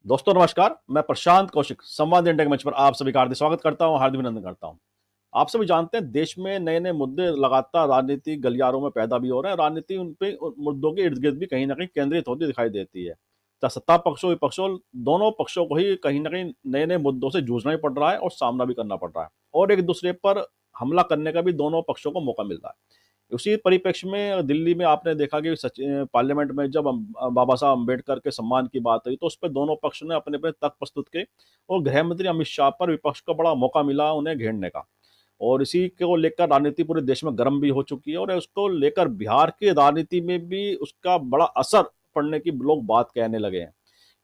दोस्तों नमस्कार। मैं प्रशांत कौशिक संवाद इंडिया के मंच पर आप सभी का हार्दिक स्वागत करता हूं, हार्दिक अभिनंदन करता हूं। आप सभी जानते हैं देश में नए नए मुद्दे लगातार राजनीतिक गलियारों में पैदा भी हो रहे हैं। राजनीति उन मुद्दों के इर्द गिर्द भी कहीं ना कहीं केंद्रित होती दिखाई देती है। चाहे सत्ता पक्षों विपक्षों, दोनों पक्षों को ही कहीं ना कहीं नए नए मुद्दों से जूझना ही पड़ रहा है और सामना भी करना पड़ रहा है, और एक दूसरे पर हमला करने का भी दोनों पक्षों को मौका मिल रहा है। उसी परिप्रेक्ष्य में दिल्ली में आपने देखा कि पार्लियामेंट में जब बाबा साहब अम्बेडकर के सम्मान की बात हुई तो उस पर दोनों पक्ष ने अपने अपने तर्क प्रस्तुत किए, और गृह मंत्री अमित शाह पर विपक्ष को बड़ा मौका मिला उन्हें घेरने का। और इसी को लेकर राजनीति पूरे देश में गर्म भी हो चुकी है, और उसको लेकर बिहार की राजनीति में भी उसका बड़ा असर पड़ने की लोग बात कहने लगे हैं।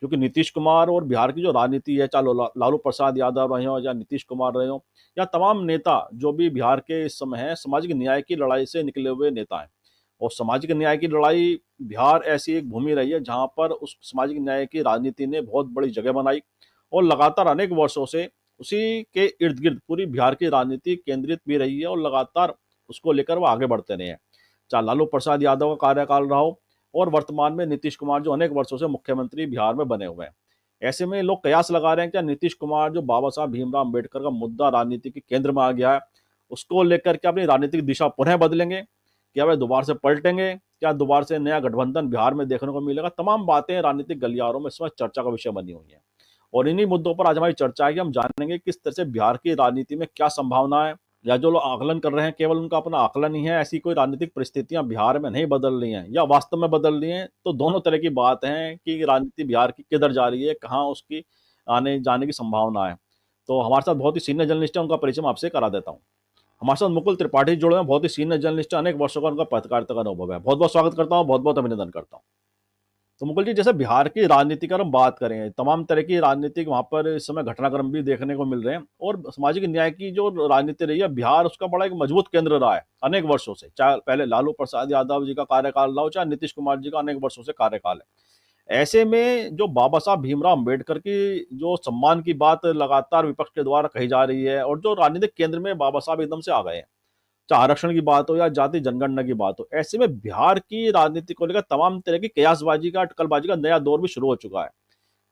क्योंकि नीतीश कुमार और बिहार की जो राजनीति है, चाहे लालू प्रसाद यादव रहे हो या नीतीश कुमार रहे हो या तमाम नेता जो भी बिहार के इस समय हैं, सामाजिक न्याय की लड़ाई से निकले हुए नेता हैं। और सामाजिक न्याय की लड़ाई, बिहार ऐसी एक भूमि रही है जहां पर उस सामाजिक न्याय की राजनीति ने बहुत बड़ी जगह बनाई, और लगातार अनेक वर्षों से उसी के इर्द गिर्द पूरी बिहार की राजनीति केंद्रित भी रही है, और लगातार उसको लेकर वो आगे बढ़ते रहे हैं। चाहे लालू प्रसाद यादव का कार्यकाल रहा हो, और वर्तमान में नीतीश कुमार जो अनेक वर्षों से मुख्यमंत्री बिहार में बने हुए हैं। ऐसे में लोग कयास लगा रहे हैं कि नीतीश कुमार जो बाबा साहब भीमराव अम्बेडकर का मुद्दा राजनीति के केंद्र में आ गया है, उसको लेकर क्या अपनी राजनीतिक दिशा पुनः बदलेंगे, क्या वे दोबारा से पलटेंगे, क्या दोबारा से नया गठबंधन बिहार में देखने को मिलेगा। तमाम बातें राजनीतिक गलियारों में इस समय चर्चा का विषय बनी हुई है, और इन्हीं मुद्दों पर आज हमारी चर्चा है कि हम जानेंगे किस तरह से बिहार की राजनीति में क्या संभावना है, या जो लोग आकलन कर रहे हैं केवल उनका अपना आकलन ही है, ऐसी कोई राजनीतिक परिस्थितियां बिहार में नहीं बदल रही हैं या वास्तव में बदल रही हैं। तो दोनों तरह की बात है कि राजनीति बिहार की किधर जा रही है, कहाँ उसकी आने जाने की संभावना है। तो हमारे साथ बहुत ही सीनियर जर्नलिस्ट है, उनका परिचय मैं आपसे करा देता हूँ। हमारे साथ मुकुल त्रिपाठी जुड़े हैं, बहुत ही सीनियर जर्नलिस्ट है, अनेक वर्षों का उनका पत्रकारिता का अनुभव है। बहुत बहुत स्वागत करता हूँ, बहुत बहुत अभिनंदन करता हूँ। तो मुकुल जी, जैसे बिहार की राजनीति की अगर हम बात करें, तमाम तरह की राजनीतिक वहाँ पर इस समय घटनाक्रम भी देखने को मिल रहे हैं, और सामाजिक न्याय की जो राजनीति रही है, बिहार उसका बड़ा एक मजबूत केंद्र रहा है अनेक वर्षों से। चाहे पहले लालू प्रसाद यादव जी का कार्यकाल रहा हो, चाहे नीतीश कुमार जी का अनेक वर्षों से कार्यकाल है। ऐसे में जो बाबा साहब भीमराव अम्बेडकर की जो सम्मान की बात लगातार विपक्ष के द्वारा कही जा रही है, और जो राजनीतिक केंद्र में बाबा साहब एकदम से आ गए हैं, चाहे आरक्षण की बात हो या जाति जनगणना की बात हो, ऐसे में बिहार की राजनीति को लेकर तमाम तरह की कयासबाजी का, अटकलबाजी का नया दौर भी शुरू हो चुका है।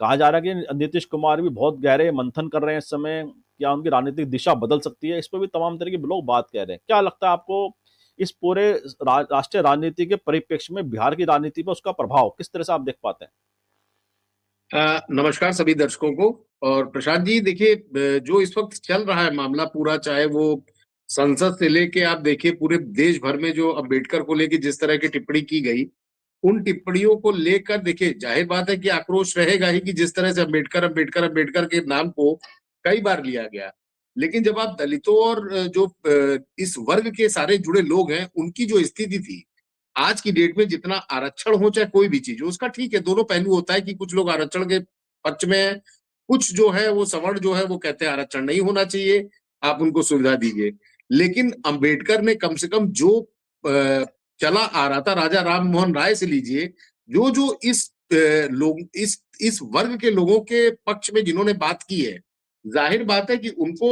कहा जा रहा है कि नीतीश कुमार भी बहुत गहरे मंथन कर रहे हैं इस समय, क्या उनकी राजनीतिक दिशा बदल सकती है। इस पर भी तमाम तरह के लोग बात कह रहे हैं। क्या लगता है आपको, इस पूरे राष्ट्रीय राजनीति के परिप्रेक्ष्य में बिहार की राजनीति पर उसका प्रभाव किस तरह से आप देख पाते हैं? नमस्कार सभी दर्शकों को। और प्रशांत जी देखिए, जो इस वक्त चल रहा है मामला पूरा, चाहे वो संसद से लेके आप देखिए पूरे देश भर में जो अम्बेडकर को लेके जिस तरह की टिप्पणी की गई, उन टिप्पणियों को लेकर देखिए जाहिर बात है कि आक्रोश रहेगा ही कि जिस तरह से अम्बेडकर अम्बेडकर अम्बेडकर के नाम को कई बार लिया गया। लेकिन जब आप दलितों और जो इस वर्ग के सारे जुड़े लोग हैं, उनकी जो स्थिति थी आज की डेट में, जितना आरक्षण हो चाहे कोई भी चीज हो, उसका ठीक है, दोनों पहलू होता है कि कुछ लोग आरक्षण के पक्ष में है, कुछ जो है वो सवर्ण जो है वो कहते हैं आरक्षण नहीं होना चाहिए, आप उनको सुविधा दीजिए। लेकिन अंबेडकर ने कम से कम जो चला आ रहा था, राजा राम मोहन राय से लीजिए, जो जो इस लोग इस वर्ग के लोगों के पक्ष में जिन्होंने बात की है, जाहिर बात है कि उनको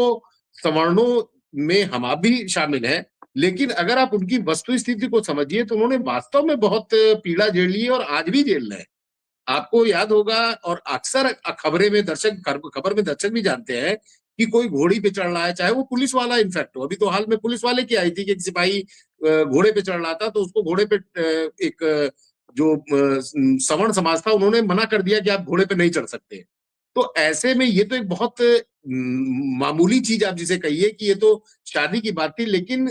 सवर्णों में हम आप भी शामिल है। लेकिन अगर आप उनकी वस्तु स्थिति को समझिए तो उन्होंने वास्तव में बहुत पीड़ा झेल ली है और आज भी झेल रहे हैं। आपको याद होगा, और अक्सर खबरें में दर्शक खबर में दर्शक भी जानते हैं कि कोई घोड़ी पे चढ़ रहा है, चाहे वो पुलिस वाला इनफैक्ट हो। अभी तो हाल में पुलिस वाले की आई थी कि एक सिपाही घोड़े पे चढ़ रहा था, तो उसको घोड़े पे एक जो सवर्ण समाज था उन्होंने मना कर दिया कि आप घोड़े पे नहीं चढ़ सकते। तो ऐसे में ये तो एक बहुत मामूली चीज आप जिसे कहिए कि ये तो शादी की बात थी, लेकिन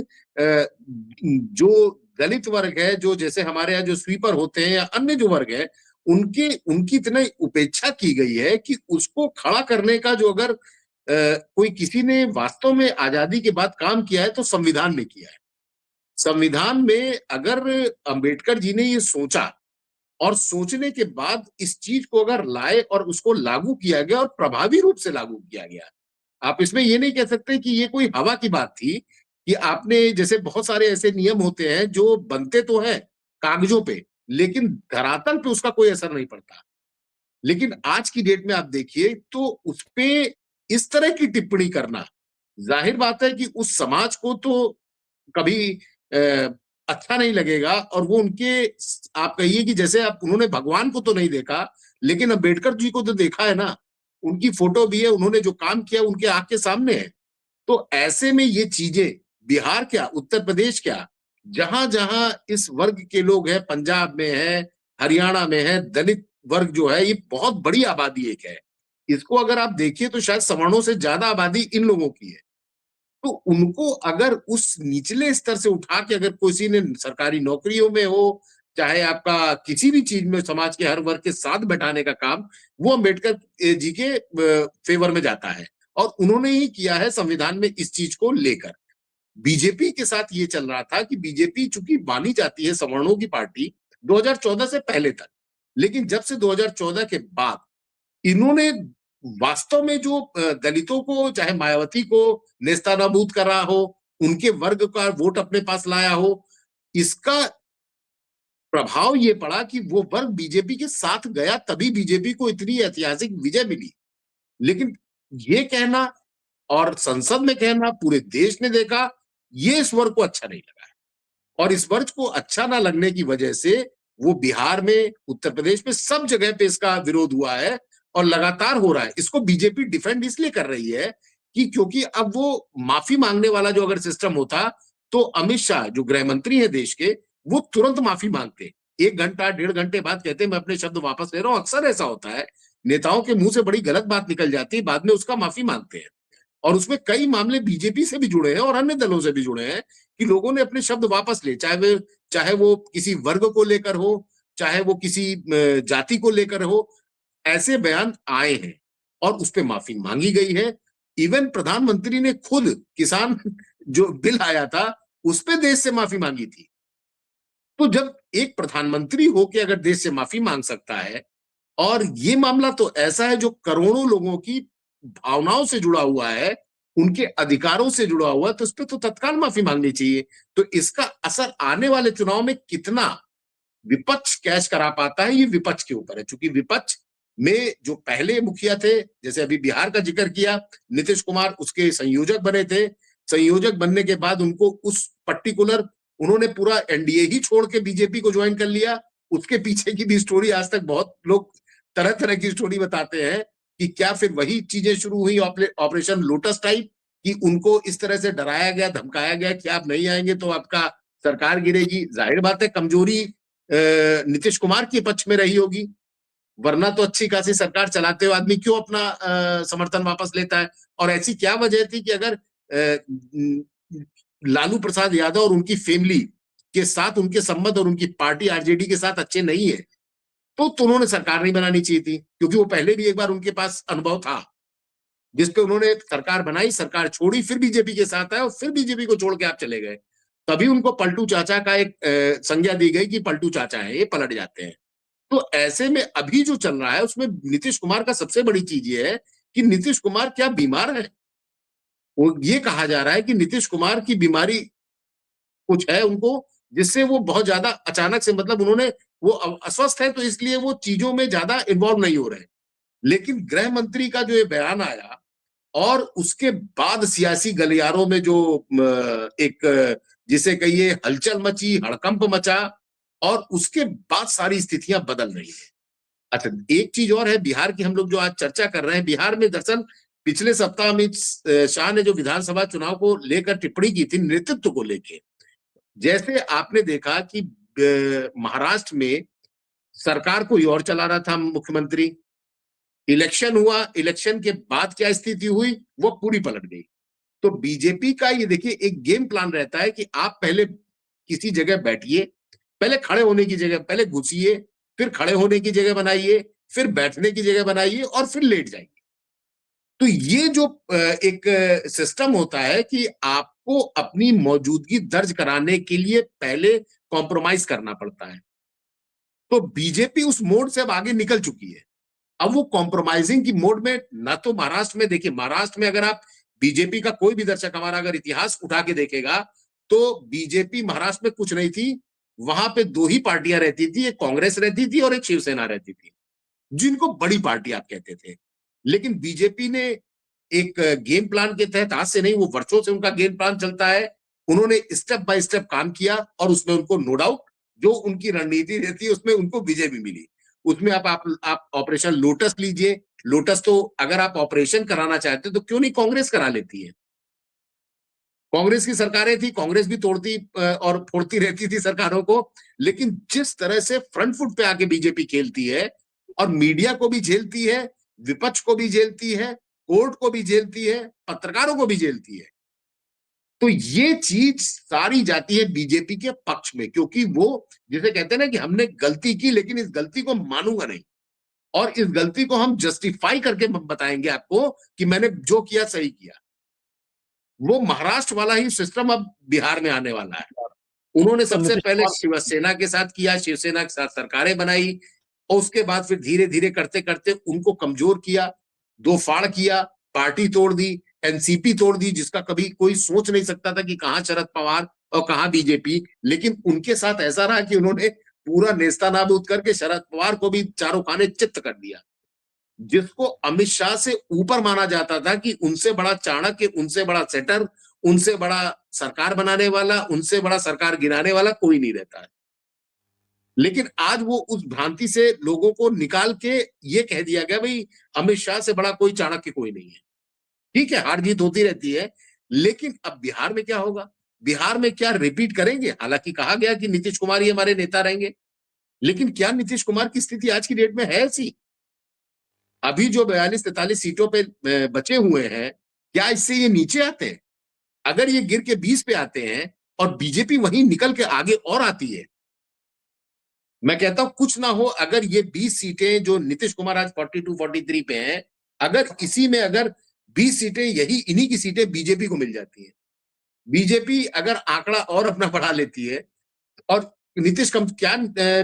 जो दलित वर्ग है, जो जैसे हमारे यहाँ जो स्वीपर होते हैं या अन्य जो वर्ग है, उनके उनकी इतनी उपेक्षा की गई है कि उसको खड़ा करने का जो अगर कोई किसी ने वास्तव में आजादी के बाद काम किया है तो संविधान ने किया है। संविधान में अगर अंबेडकर जी ने ये सोचा और सोचने के बाद इस चीज को अगर लाए और उसको लागू किया गया और प्रभावी रूप से लागू किया गया, आप इसमें ये नहीं कह सकते कि ये कोई हवा की बात थी कि आपने, जैसे बहुत सारे ऐसे नियम होते हैं जो बनते तो हैं कागजों पे, लेकिन धरातल पे उसका कोई असर नहीं पड़ता। लेकिन आज की डेट में आप देखिए तो उसपे इस तरह की टिप्पणी करना, जाहिर बात है कि उस समाज को तो कभी अच्छा नहीं लगेगा। और वो उनके, आप कहिए कि जैसे आप, उन्होंने भगवान को तो नहीं देखा, लेकिन अम्बेडकर जी को तो देखा है ना, उनकी फोटो भी है, उन्होंने जो काम किया उनके आंख के सामने है। तो ऐसे में ये चीजें, बिहार क्या, उत्तर प्रदेश क्या, जहां जहां इस वर्ग के लोग हैं, पंजाब में है, हरियाणा में है, दलित वर्ग जो है, ये बहुत बड़ी आबादी एक है। इसको अगर आप देखिए तो शायद सवर्णों से ज्यादा आबादी इन लोगों की है। तो उनको अगर उस निचले स्तर से उठा के अगर किसी ने सरकारी नौकरियों में हो, चाहे आपका किसी भी चीज में समाज के हर वर्ग के साथ बैठाने का काम, वो अम्बेडकर जी के फेवर में जाता है। और उन्होंने ही किया है संविधान में इस चीज को लेकर। बीजेपी के साथ ये चल रहा था कि बीजेपी चूंकि मानी जाती है सवर्णों की पार्टी 2014 से पहले तक, लेकिन जब से 2014 के बाद इन्होंने वास्तव में जो दलितों को, चाहे मायावती को नेस्तानाबूद करा हो, उनके वर्ग का वोट अपने पास लाया हो, इसका प्रभाव ये पड़ा कि वो वर्ग बीजेपी के साथ गया, तभी बीजेपी को इतनी ऐतिहासिक विजय मिली। लेकिन ये कहना और संसद में कहना, पूरे देश ने देखा, ये इस वर्ग को अच्छा नहीं लगा है। और इस वर्ग को अच्छा ना लगने की वजह से वो बिहार में, उत्तर प्रदेश में, सब जगह पे इसका विरोध हुआ है और लगातार हो रहा है। इसको बीजेपी डिफेंड इसलिए कर रही है कि क्योंकि अब वो माफी मांगने वाला जो अगर सिस्टम होता, तो अमित शाह जो गृह मंत्री है देश के, वो तुरंत माफी मांगते, 1 घंटा 1.5 घंटे बाद कहते मैं अपने शब्द वापस ले रहा हूं। अक्सर ऐसा होता है, नेताओं के मुंह से बड़ी गलत बात निकल जाती है, बाद में उसका माफी मांगते हैं। और उसमें कई मामले बीजेपी से भी जुड़े हैं और अन्य दलों से भी जुड़े हैं कि लोगों ने अपने शब्द वापस लिए, चाहे वो किसी वर्ग को लेकर हो, चाहे वो किसी जाति को लेकर हो, ऐसे बयान आए हैं और उस पर माफी मांगी गई है। इवन प्रधानमंत्री ने खुद किसान जो बिल आया था उस पर देश से माफी मांगी थी। तो जब एक प्रधानमंत्री होकर अगर देश से माफी मांग सकता है, और ये मामला तो ऐसा है जो करोड़ों लोगों की भावनाओं से जुड़ा हुआ है, उनके अधिकारों से जुड़ा हुआ है, तो इस पे तो तत्काल माफी मांगनी चाहिए। तो इसका असर आने वाले चुनाव में कितना विपक्ष कैच करा पाता है, ये विपक्ष के ऊपर है। चूंकि विपक्ष में जो पहले मुखिया थे, जैसे अभी बिहार का जिक्र किया, नीतीश कुमार उसके संयोजक बने थे। संयोजक बनने के बाद उनको उस पर्टिकुलर, उन्होंने पूरा एनडीए ही छोड़ के बीजेपी को ज्वाइन कर लिया। उसके पीछे की भी स्टोरी आज तक बहुत लोग तरह तरह की स्टोरी बताते हैं कि क्या फिर वही चीजें शुरू हुई ऑपरेशन लोटस टाइप, कि उनको इस तरह से डराया गया, धमकाया गया कि आप नहीं आएंगे तो आपका सरकार गिरेगी। जाहिर बात है कमजोरी नीतीश कुमार के पक्ष में रही होगी, वरना तो अच्छी खासी सरकार चलाते हुए आदमी क्यों अपना समर्थन वापस लेता है। और ऐसी क्या वजह थी कि अगर लालू प्रसाद यादव और उनकी फैमिली के साथ उनके संबंध और उनकी पार्टी आरजेडी के साथ अच्छे नहीं है, तो उन्होंने सरकार नहीं बनानी चाहिए थी, क्योंकि वो पहले भी एक बार उनके पास अनुभव था जिसपे उन्होंने सरकार बनाई, सरकार छोड़ी, फिर बीजेपी के साथ आए और फिर बीजेपी को छोड़ के आप चले गए। तभी उनको पलटू चाचा का एक संज्ञा दी गई कि पलटू चाचा है, ये पलट जाते हैं। तो ऐसे में अभी जो चल रहा है उसमें नीतीश कुमार का सबसे बड़ी चीज ये है कि नीतीश कुमार क्या बीमार है। वो ये कहा जा रहा है कि नीतीश कुमार की बीमारी कुछ है उनको, जिससे वो बहुत ज्यादा अचानक से, मतलब उन्होंने, वो अस्वस्थ है तो इसलिए वो चीजों में ज्यादा इन्वॉल्व नहीं हो रहे। लेकिन गृह मंत्री का जो ये बयान आया और उसके बाद सियासी गलियारों में जो एक, जिसे कहिए हलचल मची, हड़कंप मचा, और उसके बाद सारी स्थितियां बदल रही है। अच्छा, एक चीज और है बिहार की, हम लोग जो आज चर्चा कर रहे हैं, बिहार में दरअसल पिछले सप्ताह अमित शाह ने जो विधानसभा चुनाव को लेकर टिप्पणी की थी, नेतृत्व को लेकर, जैसे आपने देखा कि महाराष्ट्र में सरकार कोई और चला रहा था मुख्यमंत्री, इलेक्शन हुआ, इलेक्शन के बाद क्या स्थिति हुई, वो पूरी पलट गई। तो बीजेपी का ये देखिए एक गेम प्लान रहता है कि आप पहले किसी जगह बैठिए, पहले खड़े होने की जगह, पहले घुसिए, फिर खड़े होने की जगह बनाइए, फिर बैठने की जगह बनाइए और फिर लेट जाइए। तो ये जो एक सिस्टम होता है कि आपको अपनी मौजूदगी दर्ज कराने के लिए पहले कॉम्प्रोमाइज करना पड़ता है। तो बीजेपी उस मोड से अब आगे निकल चुकी है। अब वो कॉम्प्रोमाइजिंग की मोड में, ना तो महाराष्ट्र में, देखिए महाराष्ट्र में अगर आप बीजेपी का कोई भी दर्शक हमारा अगर इतिहास उठा के देखेगा, तो बीजेपी महाराष्ट्र में कुछ नहीं थी। वहां पे दो ही पार्टियां रहती थी, एक कांग्रेस रहती थी और एक शिवसेना रहती थी, जिनको बड़ी पार्टी आप कहते थे। लेकिन बीजेपी ने एक गेम प्लान के तहत, आज से नहीं, वो वर्षों से उनका गेम प्लान चलता है, उन्होंने स्टेप बाय स्टेप काम किया और उसमें उनको नो डाउट जो उनकी रणनीति रहती है उसमें उनको विजय भी मिली। उसमें आप ऑपरेशन लोटस लीजिए। लोटस तो अगर आप ऑपरेशन कराना चाहते तो क्यों नहीं कांग्रेस करा लेती है? कांग्रेस की सरकारें थी, कांग्रेस भी तोड़ती और फोड़ती रहती थी सरकारों को, लेकिन जिस तरह से फ्रंट फुट पे आके बीजेपी खेलती है और मीडिया को भी झेलती है, विपक्ष को भी झेलती है, कोर्ट को भी झेलती है, पत्रकारों को भी झेलती है, तो ये चीज सारी जाती है बीजेपी के पक्ष में, क्योंकि वो जिसे कहते हैं ना कि हमने गलती की लेकिन इस गलती को मानूंगा नहीं, और इस गलती को हम जस्टिफाई करके बताएंगे आपको कि मैंने जो किया सही किया। वो महाराष्ट्र वाला ही सिस्टम अब बिहार में आने वाला है। उन्होंने तो सबसे नीतीश पहले कुमार शिवसेना के साथ किया, शिवसेना के साथ सरकारें बनाई, और उसके बाद फिर धीरे धीरे करते करते उनको कमजोर किया, दो फाड़ किया, पार्टी तोड़ दी, एनसीपी तोड़ दी, जिसका कभी कोई सोच नहीं सकता था कि कहां शरद पवार और कहां बीजेपी, लेकिन उनके साथ ऐसा रहा कि उन्होंने पूरा नेस्ता नाबूद करके शरद पवार को भी चारों खाने चित्त कर दिया, जिसको अमित शाह से ऊपर माना जाता था कि उनसे बड़ा चाणक्य, उनसे बड़ा सेटर, उनसे बड़ा सरकार बनाने वाला, उनसे बड़ा सरकार गिराने वाला कोई नहीं रहता है। लेकिन आज वो उस भ्रांति से लोगों को निकाल के ये कह दिया गया भाई अमित शाह से बड़ा कोई चाणक्य कोई नहीं है। ठीक है, हार जीत होती रहती है, लेकिन अब बिहार में क्या होगा? बिहार में क्या रिपीट करेंगे? हालांकि कहा गया कि नीतीश कुमार ही हमारे नेता रहेंगे, लेकिन क्या नीतीश कुमार की स्थिति आज की डेट में है ऐसी? अभी जो 42-43 सीटों पे बचे हुए हैं, क्या इससे ये नीचे आते हैं? अगर ये गिर के 20 पे आते हैं और बीजेपी वहीं निकल के आगे और आती है, मैं कहता हूं कुछ ना हो, अगर ये 20 सीटें जो नीतीश कुमार आज 42-43 पे हैं, अगर इसी में अगर 20 सीटें यही इन्हीं की सीटें बीजेपी को मिल जाती है, बीजेपी अगर आंकड़ा और अपना बढ़ा लेती है, और नीतीश कम क्या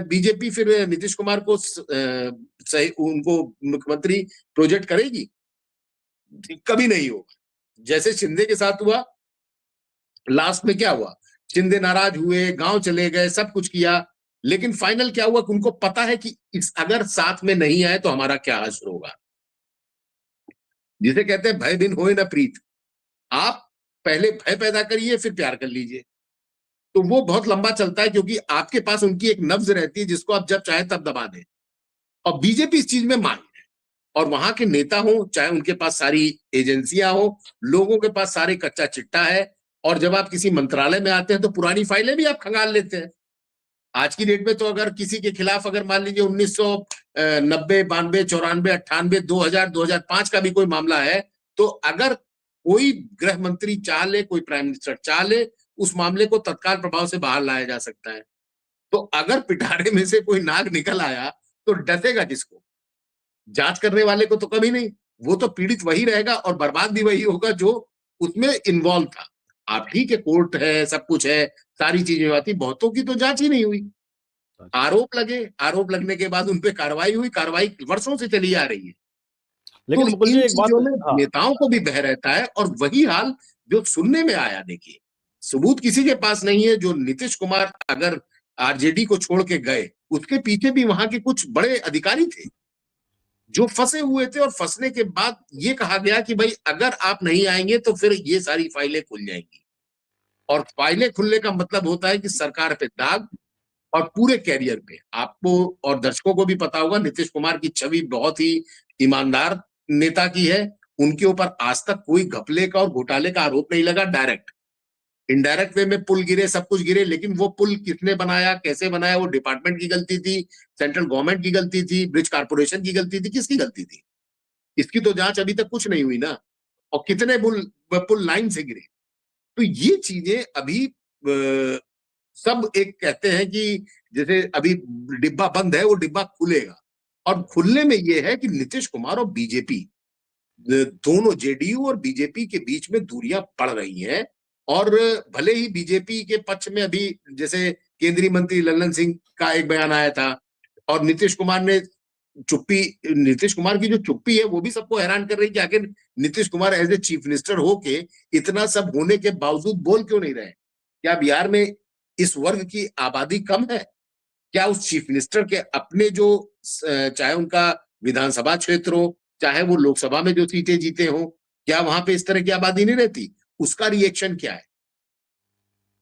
बीजेपी फिर नीतीश कुमार को सही उनको मुख्यमंत्री प्रोजेक्ट करेगी? कभी नहीं होगा। जैसे शिंदे के साथ हुआ, लास्ट में क्या हुआ? शिंदे नाराज हुए, गांव चले गए, सब कुछ किया, लेकिन फाइनल क्या हुआ कि उनको पता है कि इस अगर साथ में नहीं आए तो हमारा क्या असर होगा। जिसे कहते हैं भय बिन होए न प्रीत। आप पहले भय पैदा करिए फिर प्यार कर लीजिए, तो वो बहुत लंबा चलता है, क्योंकि आपके पास उनकी एक नब्ज रहती है जिसको आप जब चाहे तब दबा दें, और बीजेपी इस चीज में माहिर है। और वहां के नेता हो, चाहे उनके पास सारी एजेंसियां हो, लोगों के पास सारे कच्चा चिट्टा है, और जब आप किसी मंत्रालय में आते हैं तो पुरानी फाइलें भी आप खंगाल लेते हैं। आज की डेट में तो अगर किसी के खिलाफ अगर मान लीजिए 1990, 92, 94, 98, 2000, 2005 का भी कोई मामला है, तो अगर कोई गृह मंत्री चाह ले, कोई प्राइम मिनिस्टर चाह ले, उस मामले को तत्काल प्रभाव से बाहर लाया जा सकता है। तो अगर पिटारे में से कोई नाग निकल आया तो डसेगा किसको? जांच करने वाले को तो कभी नहीं। वो तो पीड़ित वही रहेगा और बर्बाद भी वही होगा जो उसमें इन्वॉल्व था। आप ठीक है, कोर्ट है, सब कुछ है, सारी चीजें आती, बहुतों की तो जांच ही नहीं हुई। आरोप लगे, आरोप लगने के बाद उनपे कार्रवाई हुई, कार्रवाई वर्षों से चली आ रही है। तो लेकिन मुकुल जी इन एक बात, चीजों में हाँ, नेताओं को भी भय रहता है, और वही हाल जो सुनने में आया, देखिए सबूत किसी के पास नहीं है, जो नीतीश कुमार अगर आरजेडी को छोड़ के गए, उसके पीछे भी वहां के कुछ बड़े अधिकारी थे जो फंसे हुए थे, और फंसने के बाद ये कहा गया कि भाई अगर आप नहीं आएंगे तो फिर ये सारी फाइलें खुल जाएंगी, और फाइलें खुलने का मतलब होता है कि सरकार पे दाग, और पूरे कैरियर पे आपको और दर्शकों को भी पता होगा नीतीश कुमार की छवि बहुत ही ईमानदार नेता की है। उनके ऊपर आज तक कोई घपले का और घोटाले का आरोप नहीं लगा। डायरेक्ट इनडायरेक्ट वे में पुल गिरे, सब कुछ गिरे, लेकिन वो पुल किसने बनाया, कैसे बनाया, वो डिपार्टमेंट की गलती थी, सेंट्रल गवर्नमेंट की गलती थी, ब्रिज कारपोरेशन की गलती थी, किसकी गलती थी? इसकी तो जांच अभी तक कुछ नहीं हुई ना। और कितने पुल पुल लाइन से गिरे। तो ये चीजें अभी सब एक कहते हैं कि जैसे अभी डिब्बा बंद है, वो डिब्बा खुलेगा, और खुलने में ये है कि नीतीश कुमार और बीजेपी दोनों, जेडीयू और बीजेपी के बीच में दूरियां बढ़ रही हैं। और भले ही बीजेपी के पक्ष में अभी जैसे केंद्रीय मंत्री लल्लन सिंह का एक बयान आया था, और नीतीश कुमार ने चुप्पी, नीतीश कुमार की जो चुप्पी है वो भी सबको हैरान कर रही है कि आखिर Nitish Kumar as a chief minister होके इतना सब होने के बावजूद बोल क्यों नहीं रहे? क्या बिहार में इस वर्ग की आबादी कम है? क्या उस चीफ मिनिस्टर के अपने जो चाहे उनका विधानसभा क्षेत्र हो, चाहे वो लोकसभा में जो सीटें जीते हो, क्या वहां पे इस तरह की आबादी नहीं रहती? उसका रिएक्शन क्या है?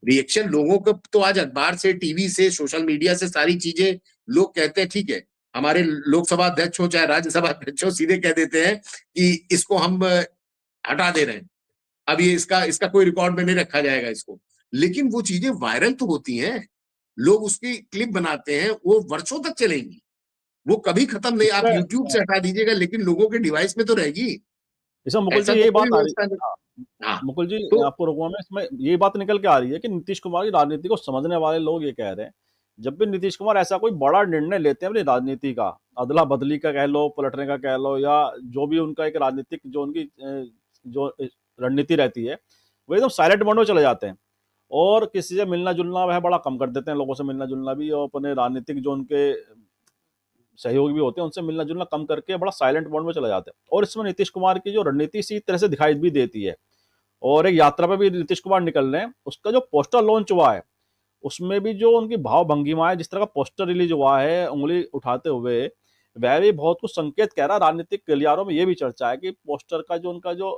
रिएक्शन लोगों को तो आज अखबार से, टीवी से, सोशल मीडिया से सारी चीजें लोग कहते हैं ठीक है, हमारे लोकसभा अध्यक्ष हो चाहे राज्यसभा अध्यक्ष हो, सीधे कह देते हैं कि इसको हम हटा दे रहे हैं, अब ये इसका कोई रिकॉर्ड में नहीं रखा जाएगा इसको। लेकिन वो चीजें वायरल तो होती हैं, लोग उसकी क्लिप बनाते हैं, वो वर्षों तक चलेंगी, वो कभी खत्म नहीं। आप इसमें यूट्यूब से हटा दीजिएगा, लेकिन लोगों के डिवाइस में तो रहेगी। इसमें मुकुल जी ऐसा तो यही कोई बात आ रही व्यवस्था नहीं। हाँ, हाँ, मुकुल जी तो आपको रोकूंगा मैं, इसमें यही बात निकल के आ रही है कि नीतीश कुमार की राजनीति को समझने वाले लोग ये कह रहे हैं, जब भी नीतीश कुमार ऐसा कोई बड़ा निर्णय लेते हैं अपनी राजनीति का, अदला बदली का कह लो, पलटने का कह लो, या जो भी उनका एक राजनीतिक जो उनकी जो रणनीति रहती है, वो एकदम साइलेंट मोड में चले जाते हैं और किसी से मिलना जुलना वह बड़ा कम कर देते हैं, लोगों से मिलना जुलना भी, और अपने राजनीतिक जो उनके सहयोगी भी होते हैं उनसे मिलना जुलना कम करके बड़ा साइलेंट मोड में चले जाते हैं। और इसमें नीतीश कुमार की जो रणनीति इसी तरह से दिखाई भी देती है। और एक यात्रा पे भी नीतीश कुमार निकल रहे हैं, उसका जो पोस्टर लॉन्च हुआ है उसमें भी जो उनकी भाव भंगिमा है, जिस तरह का पोस्टर रिलीज हुआ है उंगली उठाते हुए, वह भी बहुत कुछ संकेत कह रहा है। राजनीतिक गलियारों में ये भी चर्चा है कि पोस्टर का जो उनका जो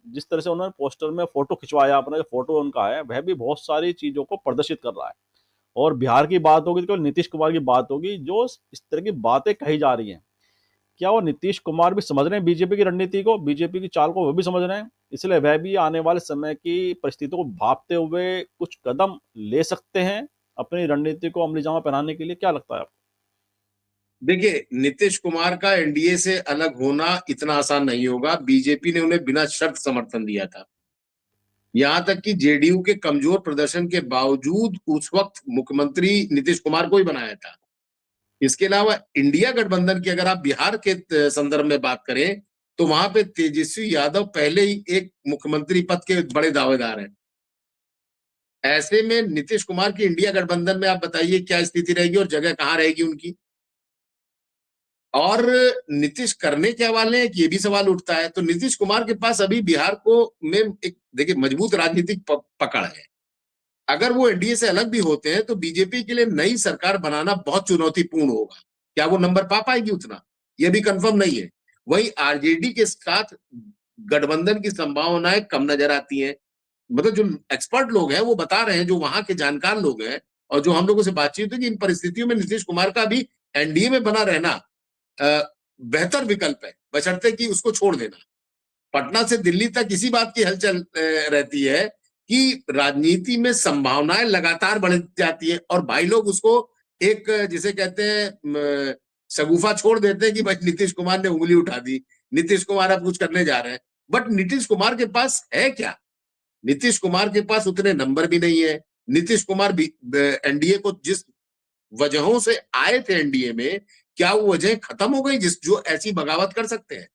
जिस तरह से उन्होंने पोस्टर में फोटो खिंचवाया, अपना जो फोटो उनका है वह भी बहुत सारी चीजों को प्रदर्शित कर रहा है। और बिहार की बात होगी तो केवल नीतीश कुमार की बात होगी, जो इस तरह की बातें कही जा रही हैं, क्या वो नीतीश कुमार भी समझ रहे हैं बीजेपी की रणनीति को, बीजेपी की चाल को वो भी समझ रहे हैं, इसलिए वह भी आने वाले समय की परिस्थितियों को भांपते हुए कुछ कदम ले सकते हैं अपनी रणनीति को अमली जामा पहनाने के लिए? क्या लगता है आपको? देखिए, नीतीश कुमार का एनडीए से अलग होना इतना आसान नहीं होगा। बीजेपी ने उन्हें बिना शर्त समर्थन दिया था। यहां तक कि जेडीयू के कमजोर प्रदर्शन के बावजूद उस वक्त मुख्यमंत्री नीतीश कुमार को ही बनाया था। इसके अलावा इंडिया गठबंधन की अगर आप बिहार के संदर्भ में बात करें, तो वहां पे तेजस्वी यादव पहले ही एक मुख्यमंत्री पद के बड़े दावेदार हैं। ऐसे में नीतीश कुमार की इंडिया गठबंधन में आप बताइए क्या स्थिति रहेगी और जगह कहां रहेगी उनकी। और नीतीश करने क्या वाले हैं, ये भी सवाल उठता है। तो नीतीश कुमार के पास अभी बिहार को में एक देखिए मजबूत राजनीतिक पकड़ है। अगर वो एनडीए से अलग भी होते हैं तो बीजेपी के लिए नई सरकार बनाना बहुत चुनौतीपूर्ण होगा। क्या वो नंबर पा पाएगी उतना, ये भी कंफर्म नहीं है। वही आरजेडी के साथ गठबंधन की संभावनाएं कम नजर आती हैं। मतलब जो एक्सपर्ट लोग हैं वो बता रहे हैं, जो वहां के जानकार लोग हैं और जो हम लोगों से बातचीत हुई, कि इन परिस्थितियों में नीतीश कुमार का भी एनडीए में बना रहना बेहतर विकल्प है, बशर्ते कि उसको छोड़ देना। पटना से दिल्ली तक इसी बात की हलचल रहती है कि राजनीति में संभावनाएं लगातार बढ़ जाती है और भाई लोग उसको एक जिसे कहते हैं शगुफा छोड़ देते हैं कि भाई नीतीश कुमार ने उंगली उठा दी, नीतीश कुमार अब कुछ करने जा रहे हैं। बट नीतीश कुमार के पास है क्या? नीतीश कुमार के पास उतने नंबर भी नहीं है। नीतीश कुमार भी एनडीए को जिस वजहों से आए थे एनडीए में, क्या वो वजह खत्म हो गई जिस जो ऐसी बगावत कर सकते हैं?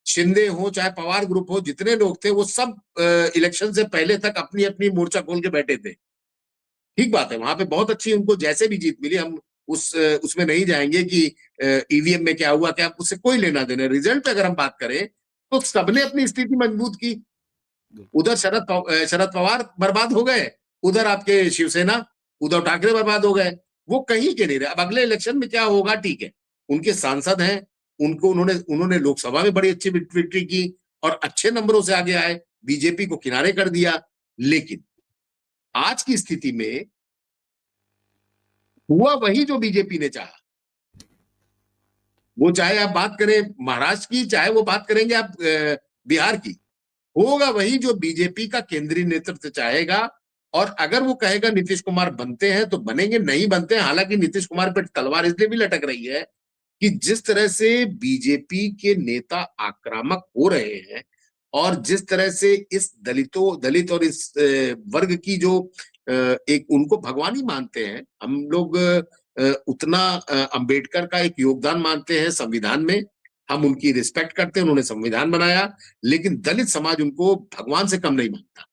शिंदे हो चाहे पवार ग्रुप हो, जितने लोग थे वो सब इलेक्शन से पहले तक अपनी अपनी मोर्चा खोल के बैठे थे। ठीक बात है, वहां पे बहुत अच्छी उनको जैसे भी जीत मिली, हम उसमें नहीं जाएंगे कि ईवीएम में क्या हुआ, क्या उससे कोई लेना देना। रिजल्ट पे अगर हम बात करें तो सबने अपनी स्थिति मजबूत की। उधर शरद पवार बर्बाद हो गए, उधर आपके शिवसेना उद्धव ठाकरे बर्बाद हो गए। वो कहीं के नहीं रहे। अब अगले इलेक्शन में क्या होगा, ठीक है, उनके सांसद हैं, उनको उन्होंने उन्होंने लोकसभा में बड़ी अच्छी विक्ट्री की और अच्छे नंबरों से आगे आए, बीजेपी को किनारे कर दिया। लेकिन आज की स्थिति में हुआ वही जो बीजेपी ने चाहा। वो चाहे आप बात करें महाराष्ट्र की, चाहे वो बात करेंगे आप बिहार की, होगा वही जो बीजेपी का केंद्रीय नेतृत्व चाहेगा। और अगर वो कहेगा नीतीश कुमार बनते हैं तो बनेंगे, नहीं बनते हैं। हालांकि नीतीश कुमार पर तलवार इसलिए भी लटक रही है कि जिस तरह से बीजेपी के नेता आक्रामक हो रहे हैं और जिस तरह से इस दलित और इस वर्ग की जो एक उनको भगवान ही मानते हैं हम लोग, उतना अंबेडकर का एक योगदान मानते हैं संविधान में, हम उनकी रिस्पेक्ट करते हैं, उन्होंने संविधान बनाया। लेकिन दलित समाज उनको भगवान से कम नहीं मानता,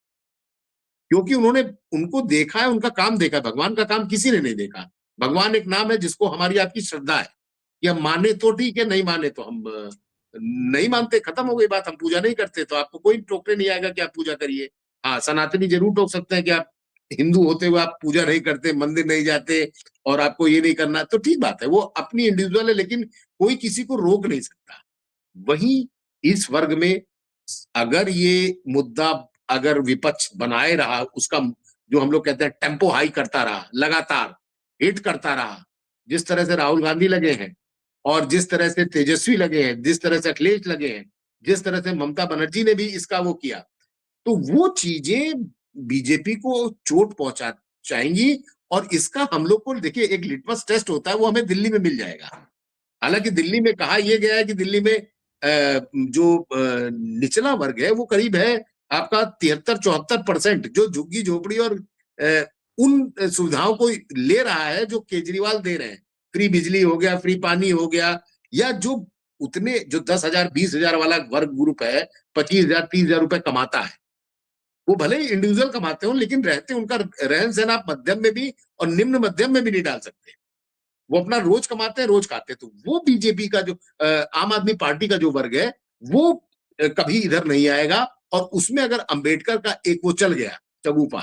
क्योंकि उन्होंने उनको देखा है, उनका काम देखा है। भगवान का काम किसी ने नहीं देखा। भगवान एक नाम है जिसको हमारी आपकी श्रद्धा है कि हम माने तो ठीक है, नहीं माने तो हम नहीं मानते, खत्म हो गई बात। हम पूजा नहीं करते तो आपको कोई टोकने नहीं आएगा कि आप पूजा करिए। हाँ, सनातनी जरूर टोक सकते हैं कि आप हिंदू होते हुए आप पूजा नहीं करते, मंदिर नहीं जाते और आपको ये नहीं करना, तो ठीक बात है, वो अपनी इंडिविजुअल है, लेकिन कोई किसी को रोक नहीं सकता। वहीं इस वर्ग में अगर ये मुद्दा अगर विपक्ष बनाए रहा, उसका जो हम लोग कहते हैं टेम्पो हाई करता रहा, लगातार हिट करता रहा, जिस तरह से राहुल गांधी लगे हैं और जिस तरह से तेजस्वी लगे हैं, जिस तरह से अखिलेश लगे हैं, जिस तरह से ममता बनर्जी ने भी इसका वो किया, तो वो चीजें बीजेपी को चोट पहुंचा जाएंगी। और इसका हम लोग को देखिए एक लिटमस टेस्ट होता है, वो हमें दिल्ली में मिल जाएगा। हालांकि दिल्ली में कहा यह गया है कि दिल्ली में जो निचला वर्ग है वो करीब है आपका 73-74% जो झुग्गी झोपड़ी और उन सुविधाओं को ले रहा है जो केजरीवाल दे रहे हैं। फ्री बिजली हो गया, फ्री पानी हो गया, या जो उतने जो 10,000 20,000 वाला वर्ग ग्रुप है, 25,000 30,000 रुपए कमाता है, वो भले ही इंडिविजुअल कमाते हो लेकिन रहते उनका रहन सहन आप मध्यम में भी और निम्न मध्यम में भी नहीं डाल सकते। वो अपना रोज कमाते हैं, रोज खाते हैं। तो वो बीजेपी का जो आम आदमी पार्टी का जो वर्ग है वो कभी इधर नहीं आएगा। और उसमें अगर अंबेडकर का एक वो चल गया चबूपा,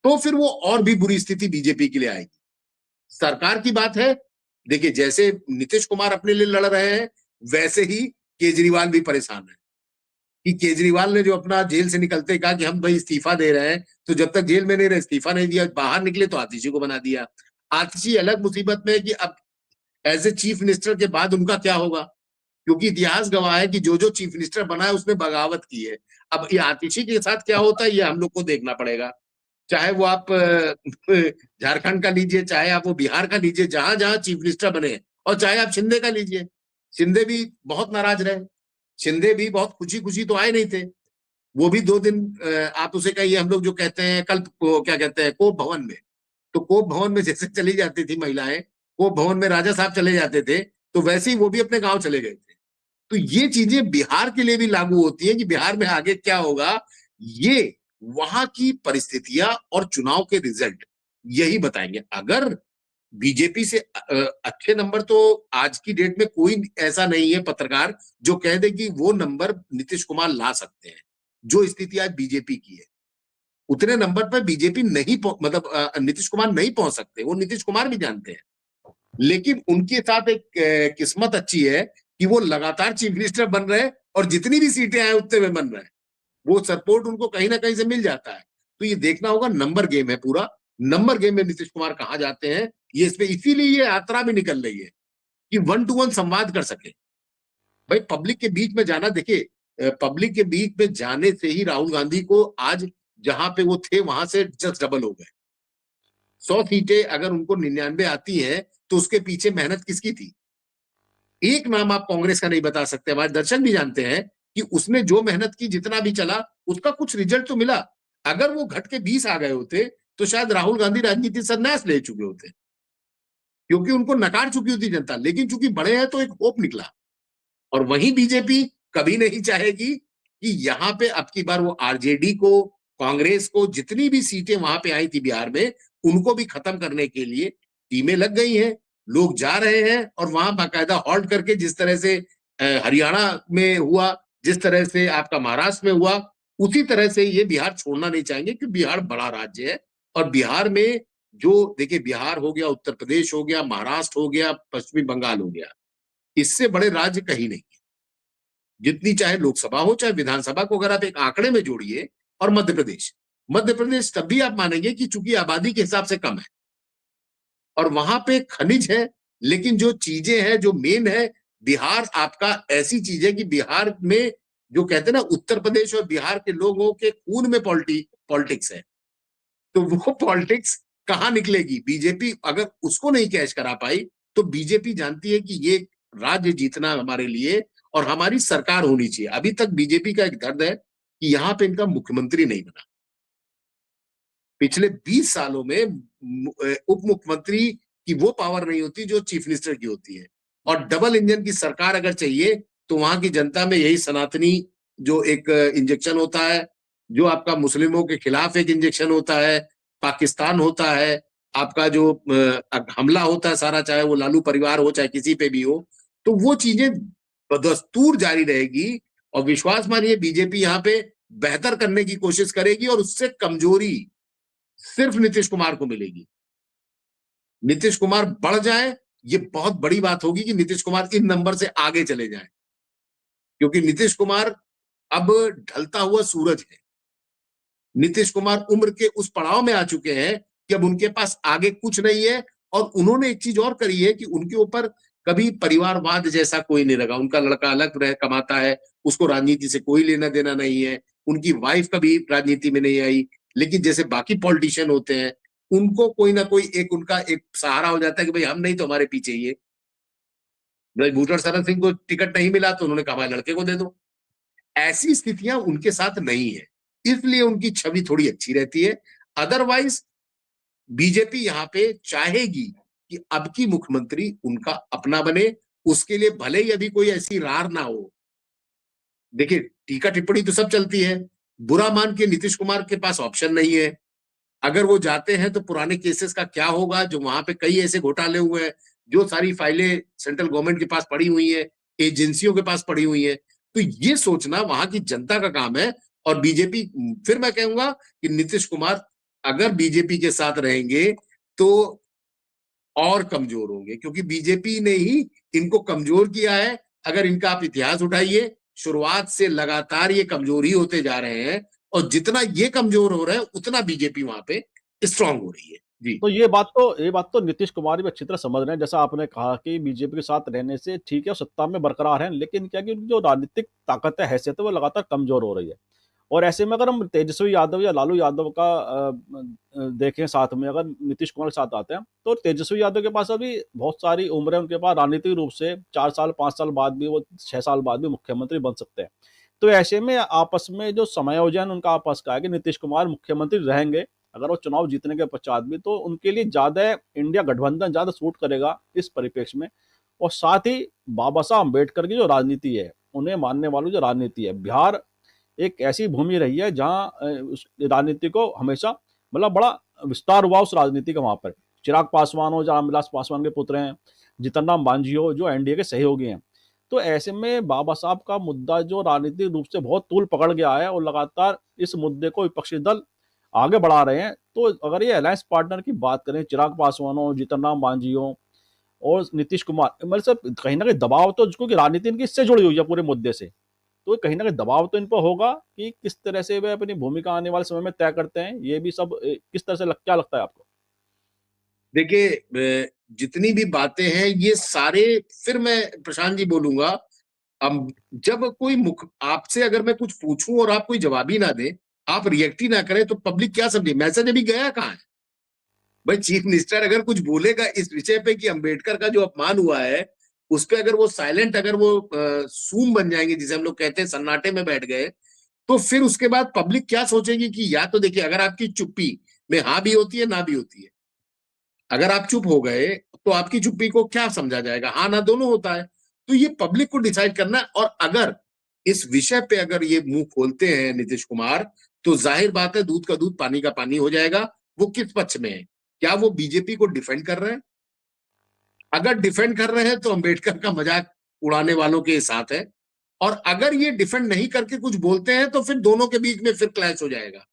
तो फिर वो और भी बुरी स्थिति बीजेपी के लिए आएगी। सरकार की बात है, देखिए जैसे नीतीश कुमार अपने लिए लड़ रहे हैं, वैसे ही केजरीवाल भी परेशान है कि केजरीवाल ने जो अपना जेल से निकलते कहा कि हम भाई इस्तीफा दे रहे हैं, तो जब तक जेल में नहीं रहे इस्तीफा नहीं दिया, बाहर निकले तो आतिशी को बना दिया। आतिशी अलग मुसीबत में है कि अब एज ए चीफ मिनिस्टर के बाद उनका क्या होगा, क्योंकि इतिहास गवाह है कि जो जो चीफ मिनिस्टर बना है उसने बगावत की है। अब ये आतिशी के साथ क्या होता है ये हम लोग को देखना पड़ेगा। चाहे वो आप झारखंड का लीजिए, चाहे आप वो बिहार का लीजिए, जहां जहां चीफ मिनिस्टर बने, और चाहे आप शिंदे का लीजिए, शिंदे भी बहुत नाराज रहे। शिंदे भी बहुत खुशी खुशी तो आए नहीं थे। वो भी 2 दिन आप उसे कहिए, हम लोग जो कहते हैं कल क्या कहते हैं कोप भवन में, तो कोप भवन में जैसे चली जाती थी महिलाएं, कोप भवन में राजा साहब चले जाते थे, तो वैसे ही वो भी अपने गांव चले गए थे। तो ये चीजें बिहार के लिए भी लागू होती है कि बिहार में आगे क्या होगा, ये वहां की परिस्थितियां और चुनाव के रिजल्ट यही बताएंगे। अगर बीजेपी से अच्छे नंबर, तो आज की डेट में कोई ऐसा नहीं है पत्रकार जो कह दे कि वो नंबर नीतीश कुमार ला सकते हैं। जो स्थिति आज बीजेपी की है, उतने नंबर पर बीजेपी नहीं मतलब नीतीश कुमार नहीं पहुंच सकते, वो नीतीश कुमार भी जानते हैं। लेकिन उनके साथ एक किस्मत अच्छी है कि वो लगातार चीफ मिनिस्टर बन रहे हैं और जितनी भी सीटें आए उतने में बन रहे हैं। वो सपोर्ट उनको कहीं ना कहीं से मिल जाता है। तो ये देखना होगा, नंबर गेम है पूरा। नंबर गेम में नीतीश कुमार कहाँ जाते हैं ये, इस पे इसीलिए ये यात्रा भी निकल रही है कि 1-to-1 संवाद कर सके। भाई पब्लिक के बीच में जाना, देखिए पब्लिक के बीच में जाने से ही राहुल गांधी को आज जहां पे वो थे वहां से जस्ट डबल हो गए। 100 सीटें अगर उनको 99 आती हैं तो उसके पीछे मेहनत किसकी थी? एक नाम आप कांग्रेस का नहीं बता सकते, हमारे दर्शक भी जानते हैं कि उसने जो मेहनत की, जितना भी चला, उसका कुछ रिजल्ट तो मिला। अगर वो घट के 20 आ गए होते तो शायद राहुल गांधी राजनीति संन्यास ले चुके होते, क्योंकि उनको नकार चुकी होती जनता। लेकिन चूंकि बड़े हैं तो एक होप निकला। और वहीं बीजेपी कभी नहीं चाहेगी कि यहाँ पे अब की बार वो आरजेडी को, कांग्रेस को, जितनी भी सीटें वहां पे आई थी बिहार में, उनको भी खत्म करने के लिए टीमें लग गई हैं। लोग जा रहे हैं और वहां बाकायदा हॉल्ट करके, जिस तरह से हरियाणा में हुआ, जिस तरह से आपका महाराष्ट्र में हुआ, उसी तरह से ये बिहार छोड़ना नहीं चाहेंगे, क्योंकि बिहार बड़ा राज्य है। और बिहार में जो देखिए, बिहार हो गया, उत्तर प्रदेश हो गया, महाराष्ट्र हो गया, पश्चिमी बंगाल हो गया, इससे बड़े राज्य कहीं नहीं। जितनी चाहे लोकसभा हो चाहे विधानसभा को अगर आप एक आंकड़े में जोड़िए, और मध्य प्रदेश तब भी आप मानेंगे कि चूंकि आबादी के हिसाब से कम है और वहां पे खनिज है, लेकिन जो चीजें हैं जो मेन है, बिहार आपका ऐसी चीज है कि बिहार में जो कहते हैं ना, उत्तर प्रदेश और बिहार के लोगों के खून में पॉलिटिक्स है। तो वो पॉलिटिक्स कहाँ निकलेगी? बीजेपी अगर उसको नहीं कैच करा पाई, तो बीजेपी जानती है कि ये राज्य जीतना हमारे लिए और हमारी सरकार होनी चाहिए। अभी तक बीजेपी का एक दर्द है कि यहाँ पे इनका मुख्यमंत्री नहीं बना। पिछले 20 सालों में उप मुख्यमंत्री की वो पावर नहीं होती जो चीफ मिनिस्टर की होती है। और डबल इंजन की सरकार अगर चाहिए तो वहां की जनता में यही सनातनी जो एक इंजेक्शन होता है, जो आपका मुस्लिमों के खिलाफ एक इंजेक्शन होता है, पाकिस्तान होता है, आपका जो हमला होता है सारा, चाहे वो लालू परिवार हो चाहे किसी पे भी हो, तो वो चीजें बदस्तूर जारी रहेगी। और विश्वास मानिए बीजेपी यहाँ पे बेहतर करने की कोशिश करेगी और उससे कमजोरी सिर्फ नीतीश कुमार को मिलेगी। नीतीश कुमार बढ़ जाए, ये बहुत बड़ी बात होगी कि नीतीश कुमार इन नंबर से आगे चले जाएं, क्योंकि नीतीश कुमार अब ढलता हुआ सूरज है। नीतीश कुमार उम्र के उस पड़ाव में आ चुके हैं कि अब उनके पास आगे कुछ नहीं है और उन्होंने एक चीज और करी है कि उनके ऊपर कभी परिवारवाद जैसा कोई नहीं लगा। उनका लड़का अलग रह कमाता है, उसको राजनीति से कोई लेना देना नहीं है, उनकी वाइफ कभी राजनीति में नहीं आई। लेकिन जैसे बाकी पॉलिटिशियन होते हैं, उनको कोई ना कोई एक उनका एक सहारा हो जाता है कि भाई हम नहीं तो हमारे पीछे ही है। भाई बूचड़ शरण सिंह को टिकट नहीं मिला तो उन्होंने कहा भाई लड़के को दे दो। ऐसी स्थितियां उनके साथ नहीं है, इसलिए उनकी छवि थोड़ी अच्छी रहती है। अदरवाइज बीजेपी यहाँ पे चाहेगी कि अब की मुख्यमंत्री उनका अपना बने, उसके लिए भले ही अभी कोई ऐसी रार ना हो। देखिए, टीका टिप्पणी तो सब चलती है, बुरा मान के नीतीश कुमार के पास ऑप्शन नहीं है। अगर वो जाते हैं तो पुराने केसेस का क्या होगा, जो वहां पे कई ऐसे घोटाले हुए हैं, जो सारी फाइलें सेंट्रल गवर्नमेंट के पास पड़ी हुई है, एजेंसियों के पास पड़ी हुई है। तो ये सोचना वहां की जनता का काम है। और बीजेपी, फिर मैं कहूंगा कि नीतीश कुमार अगर बीजेपी के साथ रहेंगे तो और कमजोर होंगे, क्योंकि बीजेपी ने ही इनको कमजोर किया है। अगर इनका आप इतिहास उठाइए, शुरुआत से लगातार ये कमजोर ही होते जा रहे हैं, और जितना ये कमजोर हो रहे हैं उतना बीजेपी वहां पे स्ट्रांग हो रही है। जी तो ये बात तो नीतीश कुमार भी अच्छी तरह समझ रहे हैं। जैसा आपने कहा कि बीजेपी के साथ रहने से ठीक है, सत्ता में बरकरार हैं, लेकिन क्या कि उनकी जो राजनीतिक ताकत है, हैसियत है, वो लगातार कमजोर हो रही है। और ऐसे में अगर हम तेजस्वी यादव या लालू यादव का देखें साथ में, अगर नीतीश कुमार के साथ आते हैं, तो तेजस्वी यादव के पास अभी बहुत सारी उम्र है उनके पास, राजनीतिक रूप से 4 साल 5 साल बाद भी, वो 6 साल बाद भी मुख्यमंत्री बन सकते हैं। तो ऐसे में आपस में जो समायोजन उनका आपस का है कि नीतीश कुमार मुख्यमंत्री रहेंगे अगर वो चुनाव जीतने के पश्चात भी, तो उनके लिए ज्यादा इंडिया गठबंधन ज्यादा सूट करेगा इस परिप्रेक्ष्य में। और साथ ही बाबा साहब अम्बेडकर की जो राजनीति है, उन्हें मानने वालों जो राजनीति है, बिहार एक ऐसी भूमि रही है जहाँ उस राजनीति को हमेशा मतलब बड़ा विस्तार हुआ उस राजनीति का। वहां पर चिराग पासवान हो, जहाँ रामविलास पासवान के पुत्र हैं, जीतन राम मांझी हो, जो एनडीए के सहयोगी हैं। तो ऐसे में बाबा साहब का मुद्दा जो राजनीतिक रूप से बहुत तूल पकड़ गया है, और लगातार इस मुद्दे को विपक्षी दल आगे बढ़ा रहे हैं। तो अगर ये अलायंस पार्टनर की बात करें, चिराग पासवान हो, जीतन राम मांझी हो और नीतीश कुमार, मतलब सब कहीं ना कहीं दबाव तो, क्योंकि राजनीति इनकी इससे जुड़ी हुई है पूरे मुद्दे से, तो कहीं ना कहीं दबाव तो इन पर होगा कि किस तरह से वे अपनी भूमिका आने वाले समय में तय करते हैं। ये भी सब किस तरह से क्या लगता है आपको? देखिए, जितनी भी बातें हैं ये सारे, फिर मैं प्रशांत जी बोलूंगा, अब जब कोई मुख आपसे अगर मैं कुछ पूछूं और आप कोई जवाब ही ना दें, आप रिएक्ट ही ना करें, तो पब्लिक क्या समझे? मैसेज अभी गया कहाँ है? भाई चीफ मिनिस्टर अगर कुछ बोलेगा इस विषय पे कि अंबेडकर का जो अपमान हुआ है उस पे, अगर वो साइलेंट, अगर वो सूम बन जाएंगे जिसे हम लोग कहते हैं, सन्नाटे में बैठ गए, तो फिर उसके बाद पब्लिक क्या सोचेगी? कि या तो देखिए, अगर आपकी चुप्पी में हाँ भी होती है ना भी होती है, अगर आप चुप हो गए तो आपकी चुप्पी को क्या समझा जाएगा? हाँ ना दोनों होता है। तो ये पब्लिक को डिसाइड करना है। और अगर इस विषय पे अगर ये मुंह खोलते हैं नीतीश कुमार, तो जाहिर बात है दूध का दूध पानी का पानी हो जाएगा। वो किस पक्ष में है? क्या वो बीजेपी को डिफेंड कर रहे हैं? अगर डिफेंड कर रहे हैं तो अंबेडकर का मजाक उड़ाने वालों के साथ है। और अगर ये डिफेंड नहीं करके कुछ बोलते हैं तो फिर दोनों के बीच में फिर क्लैश हो जाएगा।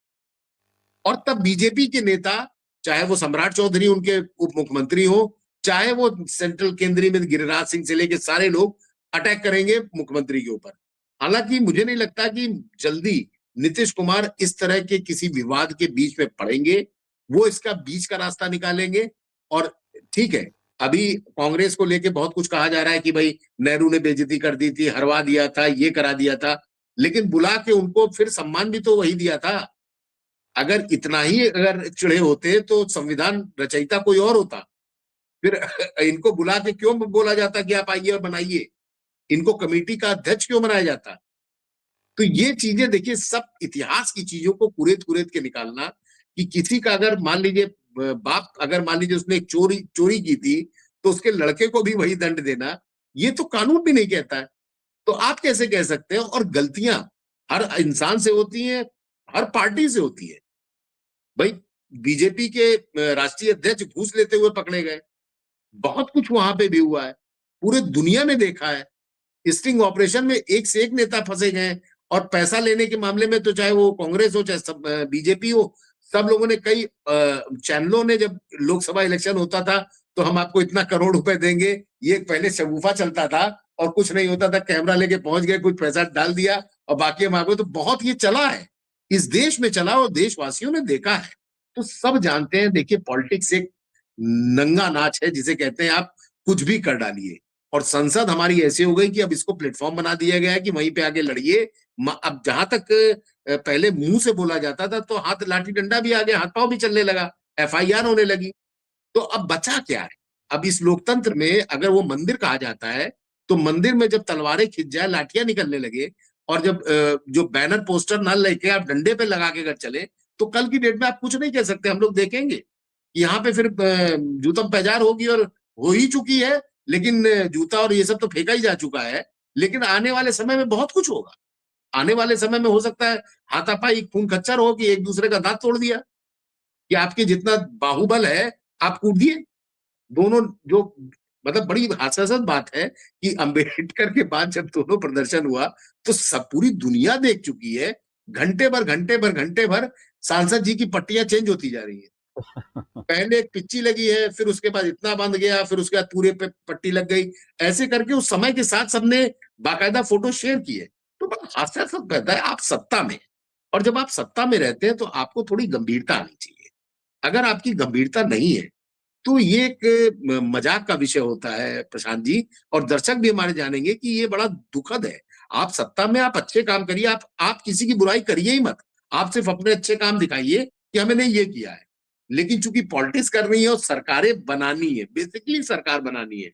और तब बीजेपी के नेता, चाहे वो सम्राट चौधरी उनके उप मुख्यमंत्री हो, चाहे वो सेंट्रल केंद्रीय में गिरिराज सिंह से लेके सारे लोग, अटैक करेंगे मुख्यमंत्री के ऊपर। हालांकि मुझे नहीं लगता कि जल्दी नीतीश कुमार इस तरह के किसी विवाद के बीच में पड़ेंगे। वो इसका बीच का रास्ता निकालेंगे। और ठीक है, अभी कांग्रेस को लेके बहुत कुछ कहा जा रहा है कि भाई नेहरू ने बेइज्जती कर दी थी, हरवा दिया था, ये करा दिया था, लेकिन बुला के उनको फिर सम्मान भी तो वही दिया था। अगर इतना ही अगर चिढ़े होते तो संविधान रचयिता कोई और होता, फिर इनको बुला के क्यों बोला जाता कि आप आइए और बनाइए? इनको कमेटी का अध्यक्ष क्यों बनाया जाता? तो ये चीजें देखिए, सब इतिहास की चीजों को कुरेद कुरेद के निकालना, कि किसी का अगर मान लीजिए बाप, अगर मान लीजिए उसने एक चोरी चोरी की थी, तो उसके लड़के को भी वही दंड देना, ये तो कानून भी नहीं कहता है। तो आप कैसे कह सकते हैं? और गलतियां हर इंसान से होती हैं, हर पार्टी से होती है। भाई बीजेपी के राष्ट्रीय अध्यक्ष घूस लेते हुए पकड़े गए, बहुत कुछ वहां पे भी हुआ है, पूरे दुनिया में देखा है। स्टिंग ऑपरेशन में एक से एक नेता फंसे गए। और पैसा लेने के मामले में तो चाहे वो कांग्रेस हो चाहे बीजेपी हो, सब लोगों ने, कई चैनलों ने, जब लोकसभा इलेक्शन होता था तो हम आपको इतना करोड़ रुपए देंगे, ये पहले शगुफा चलता था और कुछ नहीं होता था, कैमरा लेके पहुंच गए, कुछ पैसा डाल दिया और बाकी हम आपको, तो बहुत ये चला है, इस देश में चला और देशवासियों ने देखा है। तो सब जानते हैं। देखिए, पॉलिटिक्स एक नंगा नाच है जिसे कहते हैं आप कुछ भी कर डालिए। और संसद हमारी ऐसी हो गई कि अब इसको प्लेटफॉर्म बना दिया गया है कि वहीं पे आगे लड़िए। अब जहां तक पहले मुंह से बोला जाता था, तो हाथ लाठी डंडा भी आ गया, हाथ पांव भी चलने लगा, एफआईआर होने लगी। तो अब बचा क्या है? अब इस लोकतंत्र में अगर वो मंदिर कहा जाता है, तो मंदिर में जब तलवारें खिंच जाए, लाठियां निकलने लगे, और जब जो बैनर पोस्टर ना लेके आप डंडे पे लगा के अगर चले, तो कल की डेट में आप कुछ नहीं कह सकते। हम लोग देखेंगे यहाँ पे फिर जूतम पैजार होगी, और हो ही चुकी है। लेकिन जूता और ये सब तो फेंका ही जा चुका है। लेकिन आने वाले समय में बहुत कुछ होगा। आने वाले समय में हो सकता है हाथापाई खून खच्चर हो, कि एक दूसरे का दांत तोड़ दिया, कि आपके जितना बाहुबल है आप कूट दिए। दोनों जो मतलब बड़ी हास्यास्पद बात है कि अंबेडकर के बाद जब दोनों प्रदर्शन हुआ, तो सब पूरी दुनिया देख चुकी है। घंटे भर सांसद जी की पट्टियां चेंज होती जा रही है। पहले एक पिच्ची लगी है, फिर उसके बाद इतना बंद गया, फिर उसके बाद पूरे पे पट्टी लग गई। ऐसे करके उस समय के साथ सबने बाकायदा फोटो शेयर किए। तो बड़ा हास्यास्पद रहता है। आप सत्ता में, और जब आप सत्ता में रहते हैं तो आपको थोड़ी गंभीरता आनी चाहिए। अगर आपकी गंभीरता नहीं है, तो ये एक मजाक का विषय होता है प्रशांत जी। और दर्शक भी हमारे जानेंगे कि ये बड़ा दुखद है। आप सत्ता में आप अच्छे काम करिए, आप किसी की बुराई करिए ही मत। आप सिर्फ अपने अच्छे काम दिखाइए कि हमने ये किया है। लेकिन चूंकि पॉलिटिक्स करनी है और सरकारें बनानी है, बेसिकली सरकार बनानी है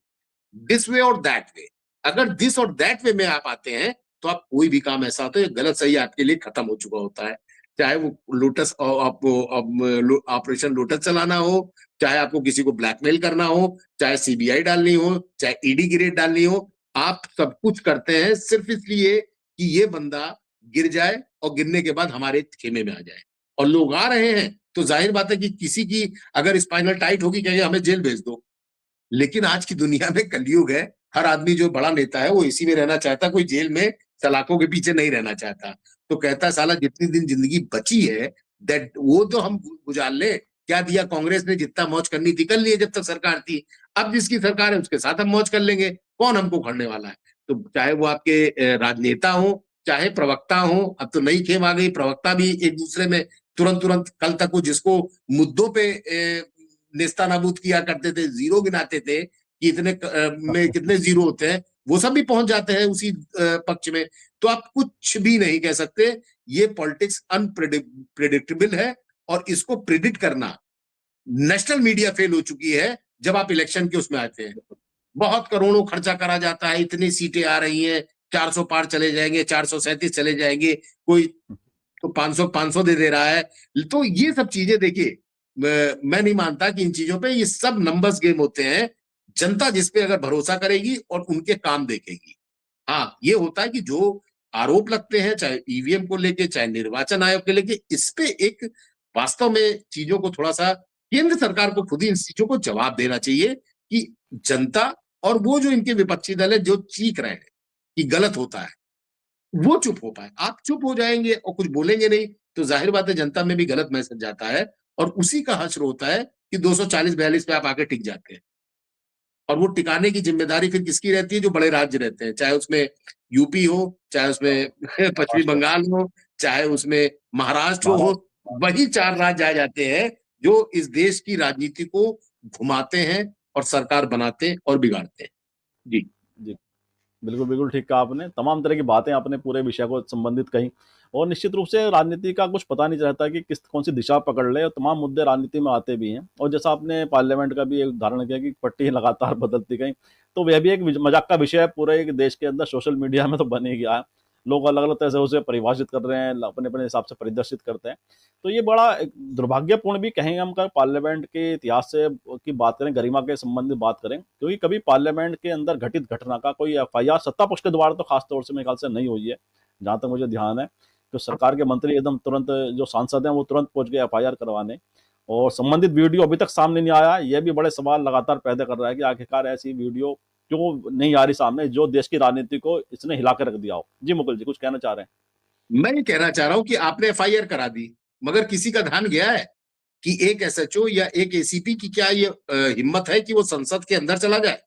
दिस वे और दैट वे। अगर दिस और दैट वे में आप आते हैं, तो आप कोई भी काम ऐसा होता है गलत सही आपके लिए खत्म हो चुका होता है। चाहे वो लोटस ऑपरेशन लोटस चलाना हो, चाहे आपको किसी को ब्लैकमेल करना हो, चाहे सीबीआई डालनी हो, चाहे ईडी की रेड डालनी हो, आप सब कुछ करते हैं सिर्फ इसलिए कि ये बंदा गिर जाए, और गिरने के बाद हमारे खेमे में आ जाए। और लोग आ रहे हैं, तो जाहिर बात है कि किसी की अगर स्पाइनल टाइट होगी, कहेंगे हमें जेल भेज दो। लेकिन आज की दुनिया में कलयुग है। हर आदमी जो बड़ा नेता है वो इसी में रहना चाहता, कोई जेल में सलाखों के पीछे नहीं रहना चाहता। तो कहता है साला जितनी दिन जिंदगी बची है, दैट वो तो हम गुजार ले। क्या दिया कांग्रेस ने? जितना मौज करनी थी कर लिए जब तक सरकार थी। अब जिसकी सरकार है उसके साथ हम मौज कर लेंगे, कौन हमको उखड़ने वाला है? तो चाहे वो आपके राजनेता हो, चाहे प्रवक्ता हो, अब तो नई खेम आ गई, प्रवक्ता भी एक दूसरे में तुरंत तुरंत, कल तक वो जिसको मुद्दों पे नेस्ता नाबूद किया करते थे, जीरो गिनाते थे कि इतने में कितने जीरो होते हैं, वो सब भी पहुंच जाते हैं उसी पक्ष में। तो आप कुछ भी नहीं कह सकते। ये पॉलिटिक्स अनप्रिडिक्टेबल है, और इसको प्रिडिक्ट करना, नेशनल मीडिया फेल हो चुकी है। जब आप इलेक्शन के उसमें आते हैं, बहुत करोड़ों खर्चा करा जाता है, इतनी सीटें आ रही हैं, 400 पार चले जाएंगे, 437 चले जाएंगे, कोई तो 500 दे दे रहा है। तो ये सब चीजें देखिए, मैं नहीं मानता कि इन चीजों पे, ये सब नंबर्स गेम होते हैं। जनता जिस पे अगर भरोसा करेगी और उनके काम देखेगी। हाँ, ये होता है कि जो आरोप लगते हैं, चाहे ईवीएम को लेके, चाहे निर्वाचन आयोग के लेके, इस पे एक वास्तव में चीजों को थोड़ा सा केंद्र सरकार को खुद ही इन चीजों को जवाब देना चाहिए कि जनता और वो जो इनके विपक्षी दल है जो चीख रहे हैं कि गलत होता है, वो चुप हो पाए। आप चुप हो जाएंगे और कुछ बोलेंगे नहीं, तो जाहिर बात है जनता में भी गलत मैसेज जाता है, और उसी का हश्र होता है कि 240-42 पे आप आके टिक जाते हैं। और वो टिकाने की जिम्मेदारी फिर किसकी रहती है? जो बड़े राज्य रहते हैं, चाहे उसमें यूपी हो, चाहे उसमें पश्चिमी महाराष्ट्र। बंगाल हो, चाहे उसमें महाराष्ट्र हो। महाराष्ट्र। वही 4 राज्य आ जाते हैं जो इस देश की राजनीति को घुमाते हैं और सरकार बनाते हैं और बिगाड़ते हैं। जी। जी, बिल्कुल, बिल्कुल ठीक कहा आपने। तमाम तरह की बातें आपने पूरे विषय को संबंधित कहीं, और निश्चित रूप से राजनीति का कुछ पता नहीं रहता कि किस कौन-सी दिशा पकड़ ले, और तमाम मुद्दे राजनीति में आते भी हैं। और जैसा आपने पार्लियामेंट का भी एक उदाहरण किया कि पट्टी लगातार बदलती गई, तो वह भी एक मज़ाक का विषय है पूरे एक देश के अंदर, सोशल मीडिया में तो बन ही गया है। लोग अलग-अलग तरह से उसे परिभाषित कर रहे हैं, अपने-अपने हिसाब से प्रदर्शित करते हैं। तो ये बड़ा एक दुर्भाग्यपूर्ण भी कहेंगे हम, अगर पार्लियामेंट के इतिहास से की बात करें, गरिमा के संबंधित बात करें, क्योंकि कभी पार्लियामेंट के अंदर घटित घटना का कोई एफआईआर सत्ता पक्ष के द्वारा तो खास तौर से मेरे ख्याल से नहीं हुई है, जहां तक मुझे ध्यान है। तो सरकार के मंत्री एकदम तुरंत, जो सांसद हैं वो तुरंत पहुंच गए एफआईआर करवाने, और संबंधित वीडियो अभी तक सामने नहीं आया। यह भी बड़े सवाल लगातार पैदा कर रहा है कि आखिरकार ऐसी वीडियो क्यों नहीं आ रही सामने, जो देश की राजनीति को इसने हिला कर रख दिया हो। जी मुकुल जी, कुछ कहना चाह रहे हैं? मैं ये कहना चाह रहा हूं कि आपने एफआईआर करा दी, मगर किसी का ध्यान गया है कि एक एसएचओ या एक एसीपी की क्या ये हिम्मत है कि वो संसद के अंदर चला जाए?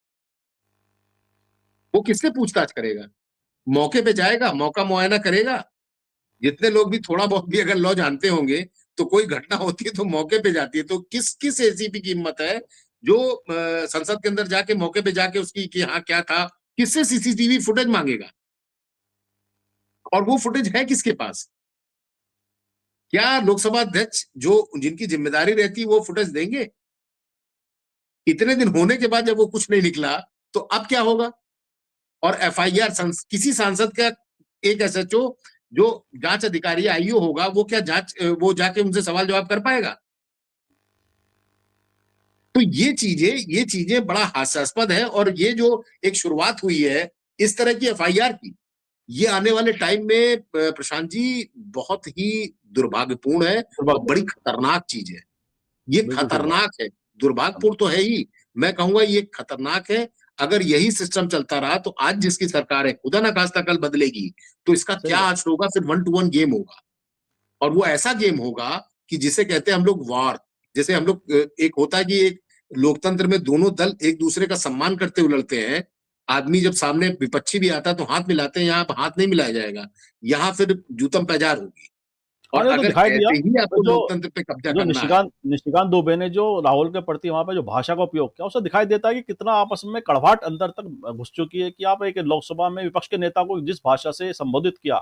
वो किससे पूछताछ करेगा? मौके पे जाएगा, मौका मुआयना करेगा? जितने लोग भी थोड़ा बहुत भी अगर लॉ जानते होंगे, तो कोई घटना होती है तो मौके पे जाती है। तो किस किस एसीपी की हिम्मत है जो संसद के अंदर जाके मौके पे जाके उसकी कि हाँ क्या था, किससे सीसीटीवी फुटेज मांगेगा? और वो फुटेज है किसके पास? क्या लोकसभा अध्यक्ष जो जिनकी जिम्मेदारी रहती है वो फुटेज देंगे? इतने दिन होने के बाद जब वो कुछ नहीं निकला तो अब क्या होगा? और एफआईआर किसी सांसद का एक एसएचओ जो जांच अधिकारी आईओ होगा वो क्या जांच वो जाके उनसे सवाल जवाब कर पाएगा? तो ये चीजें बड़ा हास्यास्पद है। और ये जो एक शुरुआत हुई है इस तरह की एफआईआर की, ये आने वाले टाइम में प्रशांत जी बहुत ही दुर्भाग्यपूर्ण है और बड़ी खतरनाक चीज है। ये बिल्कुल ठीक बात। खतरनाक है, दुर्भाग्यपूर्ण तो है ही, मैं कहूंगा ये खतरनाक है। अगर यही सिस्टम चलता रहा तो आज जिसकी सरकार है, खुदा ना खास्ता कल बदलेगी, तो इसका सही क्या बात। आज होगा? फिर 1-to-1 गेम होगा। और वो ऐसा गेम होगा कि जिसे कहते हैं हम लोग वॉर। जैसे हम लोग एक होता है कि एक लोकतंत्र में दोनों दल एक दूसरे का सम्मान करते हुए लड़ते हैं। आदमी जब सामने विपक्षी भी आता है तो हाथ मिलाते हैं, यहाँ हाथ नहीं मिलाया जाएगा, यहाँ फिर जूतम पैजार होगी। हाँ, और ये तो अगर दिखाई दिया। ऐसे ही वो आपको जो लोकतंत्र पे कब्जा जो करना है। निशिकांत निशिकांत दुबे ने जो राहुल के प्रति वहां पे जो भाषा का उपयोग किया, उससे दिखाई देता है कि कितना आपस में कड़वाहट अंदर तक घुस चुकी है कि आप एक लोकसभा में विपक्ष के नेता को जिस भाषा से संबोधित किया,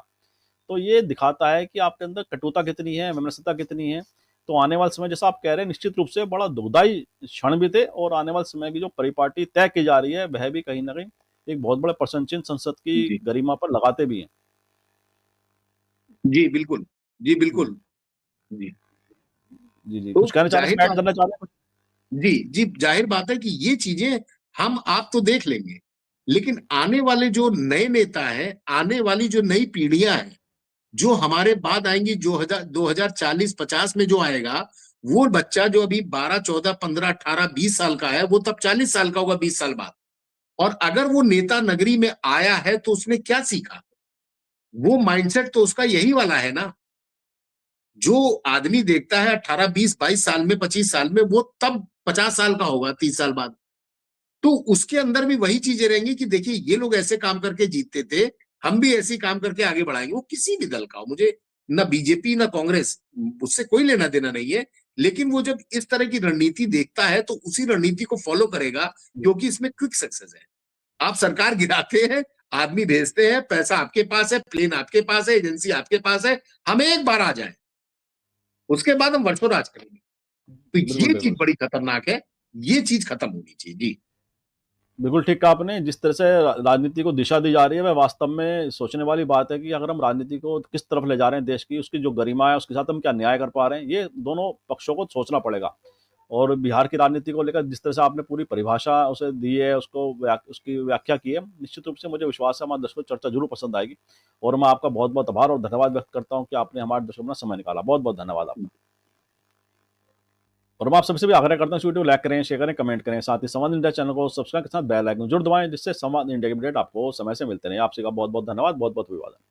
तो ये दिखाता है कि आपके अंदर कटुता कितनी है, विमर्शता कितनी है। तो आने वाले समय जैसा आप कह रहे हैं, निश्चित रूप से बड़ा दुखदाई क्षण भी थे, और आने वाले समय की जो परिपाटी तय की जा रही है वह भी कहीं ना कहीं एक बहुत बड़े प्रश्न चिन्ह संसद की जी गरिमा पर लगाते भी हैं। जी बिल्कुल। जी जी बिल्कुल। जी। जी जी, तो कुछ कहना चाह रहे जाहिर हैं, ऐड बात, करना चाह रहे हैं? जी जी जाहिर बात है कि ये चीजें हम आप तो देख लेंगे, लेकिन आने वाले जो नए नेता हैं, आने वाली जो नई पीढ़ियां हैं, जो हमारे बाद आएंगी, जो 2040-50 में जो आएगा, वो बच्चा जो अभी 12, 14, 15, 18, 20 साल का है, वो तब 40 साल का होगा 20 साल बाद। और अगर वो नेता नगरी में आया है तो उसने क्या सीखा? वो माइंडसेट तो उसका यही वाला है ना। जो आदमी देखता है 18, 20, 22 साल में, 25 साल में, वो तब 50 साल का होगा 30 साल बाद। तो उसके अंदर भी वही चीजें रहेंगी कि देखिए ये लोग ऐसे काम करके जीतते थे, हम भी ऐसे काम करके आगे बढ़ाएंगे। वो किसी भी दल का हो, मुझे ना बीजेपी ना कांग्रेस, उससे कोई लेना देना नहीं है। लेकिन वो जब इस तरह की रणनीति देखता है तो उसी रणनीति को फॉलो करेगा, क्योंकि इसमें क्विक सक्सेस है। आप सरकार गिराते हैं, आदमी भेजते हैं, पैसा आपके पास है, प्लेन आपके पास है, एजेंसी आपके पास है, हम एक बार आ जाए, उसके बाद हम वर्षों राज करेंगे। तो बिल्कुल ये चीज बिल्कुल। बड़ी खतरनाक है। ये चीज खत्म होनी चाहिए। जी बिल्कुल ठीक कहा आपने। जिस तरह से राजनीति को दिशा दी जा रही है, वह वास्तव में सोचने वाली बात है कि अगर हम राजनीति को किस तरफ ले जा रहे हैं देश की, उसकी जो गरिमा है उसके साथ हम क्या न्याय कर पा रहे हैं, ये दोनों पक्षों को सोचना पड़ेगा। और बिहार की राजनीति को लेकर जिस तरह से आपने पूरी परिभाषा उसे दी है, उसकी व्याख्या की है, निश्चित रूप से मुझे विश्वास है हमारे दर्शकों को चर्चा जरूर पसंद आएगी। और मैं आपका बहुत बहुत आभार और धन्यवाद व्यक्त करता हूँ कि आपने हमारे दर्शकों में समय निकाला। बहुत बहुत धन्यवाद आपका। और मैं आप सबसे भी आग्रह करता हूँ, इस वीडियो को लाइक करें, शेयर करें, कमेंट करें, साथ ही संवाद इंडिया चैनल को सब्सक्राइब के साथ बेल आइकन जरूर दबाएं, जिससे संवाद इंडिया के अपडेट आपको समय से मिलते रहे। आपसे का बहुत बहुत धन्यवाद, बहुत बहुत अभिवादन।